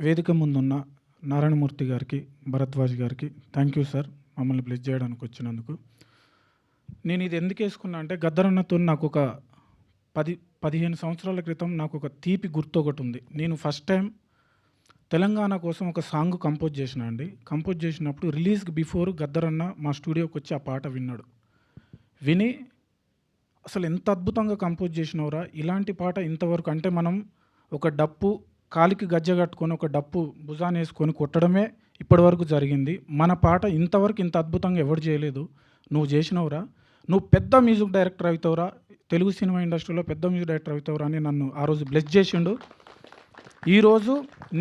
వేదిక ముందున్న నారాయణమూర్తి గారికి, భరద్వాజ్ గారికి థ్యాంక్ యూ సార్ మమ్మల్ని బ్లెస్ చేయడానికి వచ్చినందుకు. నేను ఇది ఎందుకు వేసుకున్నా అంటే గద్దరన్నతో నాకు ఒక 15 సంవత్సరాల క్రితం నాకు ఒక తీపి గుర్తు ఒకటి ఉంది. నేను ఫస్ట్ టైం తెలంగాణ కోసం ఒక సాంగ్ కంపోజ్ చేసిన అండి. కంపోజ్ చేసినప్పుడు రిలీజ్కి బిఫోర్ గద్దరన్న మా స్టూడియోకి వచ్చి ఆ పాట విన్నాడు. విని అసలు ఎంత అద్భుతంగా కంపోజ్ చేసినవరా, ఇలాంటి పాట ఇంతవరకు అంటే మనం ఒక డప్పు కాలికి గజ్జ కట్టుకొని ఒక డప్పు భుజాన్ని వేసుకొని కొట్టడమే ఇప్పటివరకు జరిగింది. మన పాట ఇంతవరకు ఇంత అద్భుతంగా ఎవరు చేయలేదు, నువ్వు చేసినవురా, నువ్వు పెద్ద మ్యూజిక్ డైరెక్టర్ అవుతావురా, తెలుగు సినిమా ఇండస్ట్రీలో పెద్ద మ్యూజిక్ డైరెక్టర్ అవుతావురా అని నన్ను ఆ రోజు బ్లెస్ చేసిండు. ఈరోజు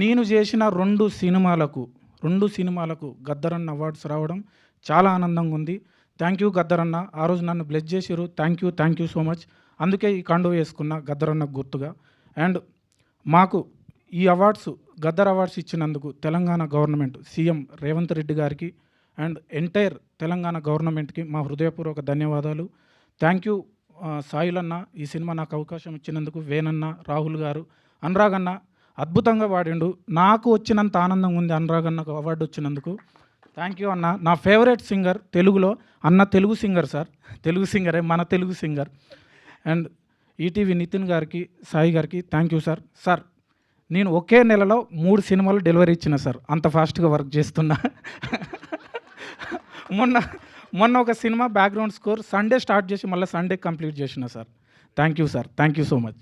నేను చేసిన రెండు సినిమాలకు గద్దరన్న అవార్డ్స్ రావడం చాలా ఆనందంగా ఉంది. థ్యాంక్ యూ గద్దరన్న, ఆ రోజు నన్ను బ్లెస్ చేసిరు. Thank you so much. అందుకే ఈ కండువ వేసుకున్న గద్దరన్నకు గుర్తుగా. అండ్ మాకు ఈ అవార్డ్స్ గద్దర్ అవార్డ్స్ ఇచ్చినందుకు తెలంగాణ గవర్నమెంట్ సీఎం రేవంత్ రెడ్డి గారికి అండ్ ఎంటైర్ తెలంగాణ గవర్నమెంట్కి మా హృదయపూర్వక ధన్యవాదాలు. థ్యాంక్ యూ సాయిలన్న, ఈ సినిమా నాకు అవకాశం ఇచ్చినందుకు. వేణన్న, రాహుల్ గారు, అనురాగ్ అన్న అద్భుతంగా పాడిండు. నాకు వచ్చినంత ఆనందంగా ఉంది అనురాగ్ అన్నకు అవార్డు వచ్చినందుకు. థ్యాంక్ యూ అన్న. నా ఫేవరెట్ సింగర్ తెలుగులో అన్న, తెలుగు సింగర్ సార్, తెలుగు సింగరే, మన Telugu singer. And ETV Nitin గారికి, సాయి గారికి థ్యాంక్ యూ సార్. సార్ నేను ఒకే నెలలో 3 సినిమాలు డెలివరీ ఇచ్చిన సార్, అంత ఫాస్ట్గా వర్క్ చేస్తున్నా. మొన్న ఒక cinema background score Sunday start చేసి మళ్ళీ సండే కంప్లీట్ చేసిన sir. Thank you sir, thank you so much.